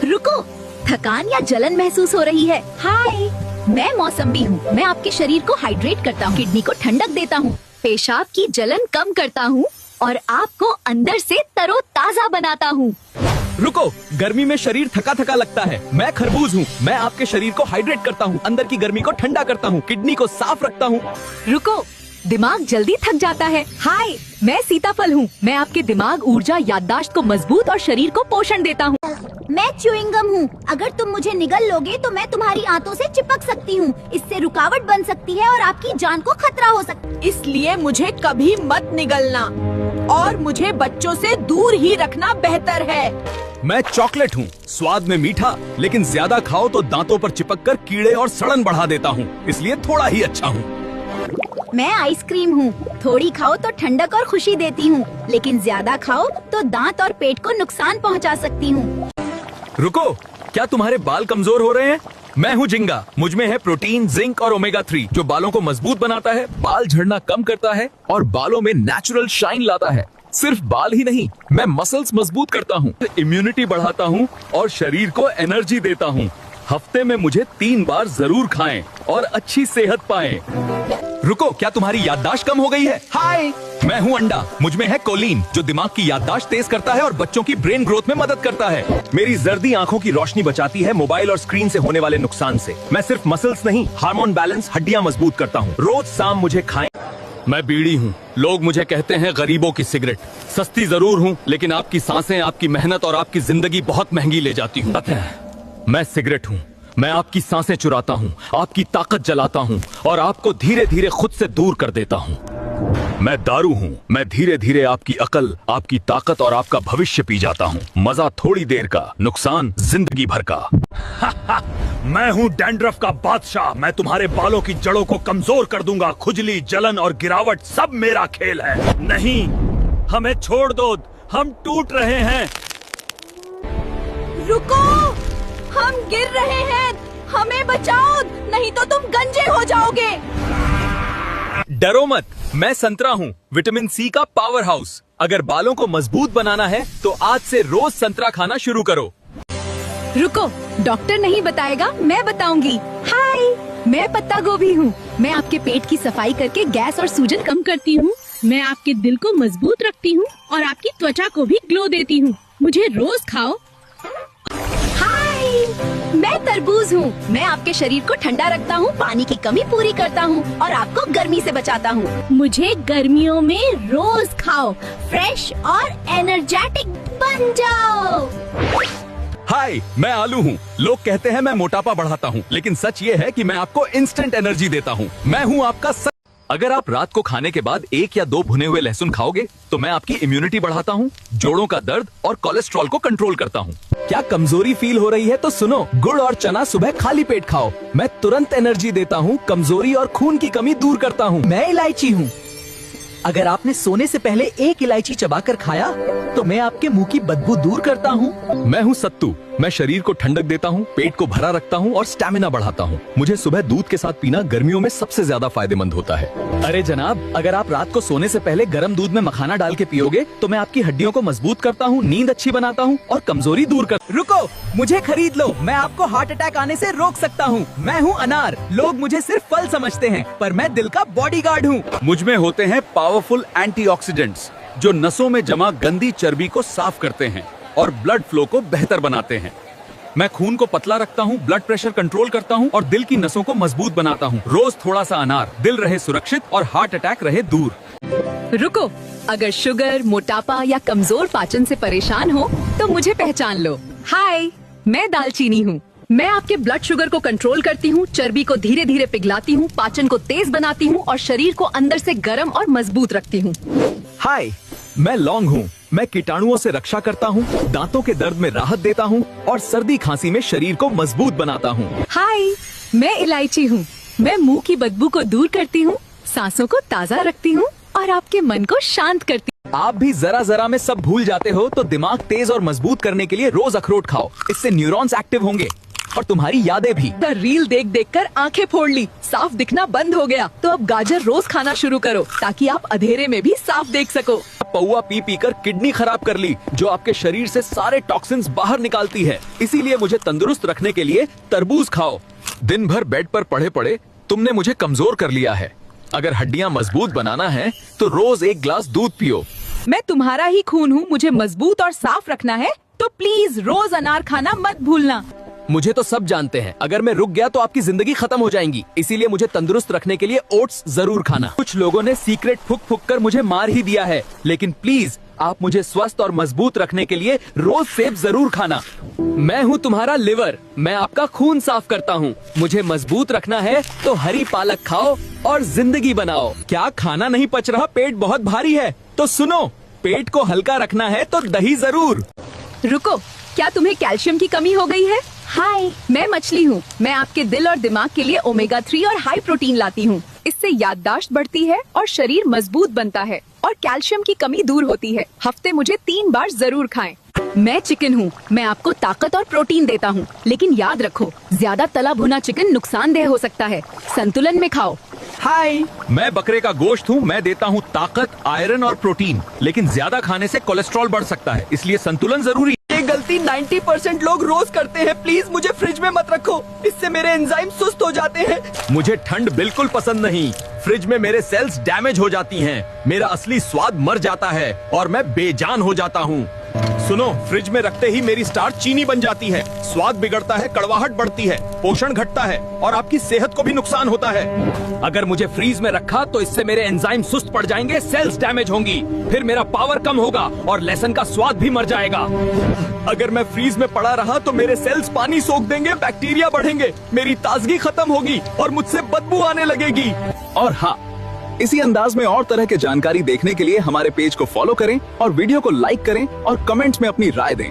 रुको, थकान या जलन महसूस हो रही है? हाय, मैं मौसम्बी हूँ। मैं आपके शरीर को हाइड्रेट करता हूँ, किडनी को ठंडक देता हूँ, पेशाब की जलन कम करता हूँ और आपको अंदर से तरोताजा बनाता हूँ। रुको, गर्मी में शरीर थका थका लगता है। मैं खरबूज हूँ। मैं आपके शरीर को हाइड्रेट करता हूँ, अंदर की गर्मी को ठंडा करता हूँ, किडनी को साफ रखता हूँ। रुको, दिमाग जल्दी थक जाता है। हाय, मैं सीताफल हूँ। मैं आपके दिमाग, ऊर्जा, याददाश्त को मजबूत और शरीर को पोषण देता हूँ। मैं च्युइंगम हूँ। अगर तुम मुझे निगल लोगे तो मैं तुम्हारी आंतों से चिपक सकती हूँ। इससे रुकावट बन सकती है और आपकी जान को खतरा हो सकता है। इसलिए मुझे कभी मत निगलना और मुझे बच्चों से दूर ही रखना बेहतर है। मैं चॉकलेट हूँ। स्वाद में मीठा, लेकिन ज्यादा खाओ तो दांतों पर चिपक कर कीड़े और सड़न बढ़ा देता हूँ, इसलिए थोड़ा ही अच्छा हूँ। मैं आइसक्रीम हूँ। थोड़ी खाओ तो ठंडक और खुशी देती हूँ, लेकिन ज्यादा खाओ तो दांत और पेट को नुकसान पहुँचा सकती हूँ। रुको, क्या तुम्हारे बाल कमजोर हो रहे हैं? मैं हूँ झिंगा। मुझ में है प्रोटीन, जिंक और ओमेगा 3 जो बालों को मजबूत बनाता है, बाल झड़ना कम करता है और बालों में नेचुरल शाइन लाता है। सिर्फ बाल ही नहीं, मैं मसल्स मजबूत करता हूँ, इम्यूनिटी बढ़ाता हूँ और शरीर को एनर्जी देता हूँ। हफ्ते में मुझे 3 बार जरूर खाएं और अच्छी सेहत पाएं। रुको, क्या तुम्हारी याददाश्त कम हो गई है? हाय, मैं हूँ अंडा। मुझ में है कोलिन जो दिमाग की याददाश्त तेज करता है और बच्चों की ब्रेन ग्रोथ में मदद करता है। मेरी जर्दी आंखों की रोशनी बचाती है मोबाइल और स्क्रीन से होने वाले नुकसान से। मैं सिर्फ मसल्स नहीं, हार्मोन बैलेंस, हड्डियाँ मजबूत करता हूँ। रोज शाम मुझे खाएं। मैं बीड़ी हूँ। लोग मुझे कहते हैं गरीबों की सिगरेट। सस्ती जरूर हूँ, लेकिन आपकी सांसें, आपकी मेहनत और आपकी जिंदगी बहुत महंगी ले जाती हूँ। मैं सिगरेट हूँ। मैं आपकी सांसें चुराता हूँ, आपकी ताकत जलाता हूँ और आपको धीरे धीरे खुद से दूर कर देता हूँ। मैं दारू हूँ। मैं धीरे धीरे आपकी अकल, आपकी ताकत और आपका भविष्य पी जाता हूँ। मजा थोड़ी देर का, नुकसान जिंदगी भर का। मैं हूँ डैंड्रफ का बादशाह। मैं तुम्हारे बालों की जड़ों को कमजोर कर दूंगा। खुजली, जलन और गिरावट सब मेरा खेल है। नहीं, हमें छोड़ दो, हम टूट रहे हैं। रुको, हम गिर रहे हैं। हमें बचाओ, नहीं तो तुम गंजे हो जाओगे। डरो मत, मैं संतरा हूँ, विटामिन सी का पावर हाउस। अगर बालों को मजबूत बनाना है तो आज से रोज संतरा खाना शुरू करो। रुको, डॉक्टर नहीं बताएगा, मैं बताऊंगी। हाय, मैं पत्ता गोभी हूँ। मैं आपके पेट की सफाई करके गैस और सूजन कम करती हूँ। मैं आपके दिल को मजबूत रखती हूँ और आपकी त्वचा को भी ग्लो देती हूँ। मुझे रोज खाओ। हाय, मैं तरबूज हूँ। मैं आपके शरीर को ठंडा रखता हूँ, पानी की कमी पूरी करता हूँ और आपको गर्मी से बचाता हूँ। मुझे गर्मियों में रोज खाओ। फ्रेश और एनर्जेटिक बन जाओ। हाय, मैं आलू हूँ। लोग कहते हैं मैं मोटापा बढ़ाता हूँ, लेकिन सच ये है कि मैं आपको इंस्टेंट एनर्जी देता हूँ। मैं हूँ आपका अगर आप रात को खाने के बाद 1 या 2 भुने हुए लहसुन खाओगे तो मैं आपकी इम्यूनिटी बढ़ाता हूँ, जोड़ों का दर्द और कोलेस्ट्रॉल को कंट्रोल करता हूँ। क्या कमजोरी फील हो रही है तो सुनो, गुड़ और चना सुबह खाली पेट खाओ। मैं तुरंत एनर्जी देता हूँ, कमजोरी और खून की कमी दूर करता हूँ। मैं इलायची हूँ। अगर आपने सोने से पहले 1 इलायची चबाकर खाया तो मैं आपके मुंह की बदबू दूर करता हूँ। मैं हूँ सत्तू। मैं शरीर को ठंडक देता हूँ, पेट को भरा रखता हूँ और स्टैमिना बढ़ाता हूँ। मुझे सुबह दूध के साथ पीना गर्मियों में सबसे ज्यादा फायदेमंद होता है। अरे जनाब, अगर आप रात को सोने से पहले गर्म दूध में मखाना डाल के पियोगे तो मैं आपकी हड्डियों को मजबूत करता हूँ, नींद अच्छी बनाता हूँ और कमजोरी दूर कर। रुको, मुझे खरीद लो। मैं आपको हार्ट अटैक आने से रोक सकता हूँ। मैं हूँ अनार। लोग मुझे सिर्फ फल समझते हैं, पर मैं दिल का बॉडीगार्ड हूँ। मुझ में होते हैं पावरफुल एंटीऑक्सीडेंट्स जो नसों में जमा गंदी चर्बी को साफ करते हैं और ब्लड फ्लो को बेहतर बनाते हैं। मैं खून को पतला रखता हूँ, ब्लड प्रेशर कंट्रोल करता हूँ और दिल की नसों को मजबूत बनाता हूँ। रोज थोड़ा सा अनार, दिल रहे सुरक्षित और हार्ट अटैक रहे दूर। रुको, अगर शुगर, मोटापा या कमजोर पाचन से परेशान हो तो मुझे पहचान लो। हाय, मैं दालचीनी हूँ। मैं आपके ब्लड शुगर को कंट्रोल करती हूँ, चर्बी को धीरे धीरे पिघलाती हूँ, पाचन को तेज बनाती हूँ और शरीर को अंदर से गर्म और मजबूत रखती हूँ। हाय, मैं लौंग हूँ। मैं कीटाणुओं से रक्षा करता हूँ, दांतों के दर्द में राहत देता हूँ और सर्दी खांसी में शरीर को मजबूत बनाता हूँ। हाय, मैं इलायची हूँ। मैं मुंह की बदबू को दूर करती हूँ, सांसों को ताज़ा रखती हूँ और आपके मन को शांत करती हूँ। आप भी जरा जरा में सब भूल जाते हो तो दिमाग तेज और मजबूत करने के लिए रोज अखरोट खाओ। इससे न्यूरॉन्स एक्टिव होंगे। और तुम्हारी यादें भी। रील देख देख कर आंखें फोड़ ली, साफ दिखना बंद हो गया। तो अब गाजर रोज खाना शुरू करो ताकि आप अंधेरे में भी साफ देख सको। पौवा पी पी कर किडनी खराब कर ली, जो आपके शरीर से सारे टॉक्सिन्स बाहर निकालती है। इसीलिए मुझे तंदुरुस्त रखने के लिए तरबूज खाओ। दिन भर बेड पर पड़े पड़े तुमने मुझे कमजोर कर लिया है। अगर हड्डियां मजबूत बनाना है तो रोज 1 गिलास दूध पियो। मैं तुम्हारा ही खून हूँ, मुझे मजबूत और साफ रखना है तो प्लीज रोज अनार खाना मत भूलना। मुझे तो सब जानते हैं, अगर मैं रुक गया तो आपकी जिंदगी खत्म हो जाएगी। इसीलिए मुझे तंदुरुस्त रखने के लिए ओट्स जरूर खाना। कुछ लोगों ने सीक्रेट फूक फूक कर मुझे मार ही दिया है, लेकिन प्लीज आप मुझे स्वस्थ और मजबूत रखने के लिए रोज सेब जरूर खाना। मैं हूँ तुम्हारा लिवर, मैं आपका खून साफ करता हूँ। मुझे मजबूत रखना है तो हरी पालक खाओ और जिंदगी बनाओ। क्या खाना नहीं पच रहा, पेट बहुत भारी है? तो सुनो, पेट को हल्का रखना है तो दही जरूर। रुको, क्या तुम्हें कैल्शियम की कमी हो गई है? हाय, मैं मछली हूँ। मैं आपके दिल और दिमाग के लिए ओमेगा 3 और हाई प्रोटीन लाती हूँ। इससे याददाश्त बढ़ती है और शरीर मजबूत बनता है और कैल्शियम की कमी दूर होती है। हफ्ते मुझे 3 बार जरूर खाएं। मैं चिकन हूँ, मैं आपको ताकत और प्रोटीन देता हूँ, लेकिन याद रखो ज्यादा तला भुना चिकन नुकसानदेह हो सकता है। संतुलन में खाओ। हाय, मैं बकरे का गोश्त हूँ, मैं देता हूँ ताकत, आयरन और प्रोटीन, लेकिन ज्यादा खाने से कोलेस्ट्रॉल बढ़ सकता है, इसलिए संतुलन जरूरी। ये गलती 90% लोग रोज करते हैं। प्लीज मुझे फ्रिज में मत रखो, इससे मेरे एंजाइम सुस्त हो जाते हैं। मुझे ठंड बिल्कुल पसंद नहीं। फ्रिज में मेरे सेल्स डैमेज हो जाती हैं, मेरा असली स्वाद मर जाता है और मैं बेजान हो जाता हूँ। सुनो, फ्रिज में रखते ही मेरी स्टार्च चीनी बन जाती है, स्वाद बिगड़ता है, कड़वाहट बढ़ती है, पोषण घटता है और आपकी सेहत को भी नुकसान होता है। अगर मुझे फ्रीज में रखा तो इससे मेरे एंजाइम सुस्त पड़ जाएंगे, सेल्स डैमेज होंगी, फिर मेरा पावर कम होगा और लहसुन का स्वाद भी मर जाएगा। अगर मैं फ्रीज में पड़ा रहा तो मेरे सेल्स पानी सोख देंगे, बैक्टीरिया बढ़ेंगे, मेरी ताजगी खत्म होगी और मुझसे बदबू आने लगेगी। और हाँ, इसी अंदाज में और तरह की जानकारी देखने के लिए हमारे पेज को फॉलो करें और वीडियो को लाइक करें और कमेंट्स में अपनी राय दें।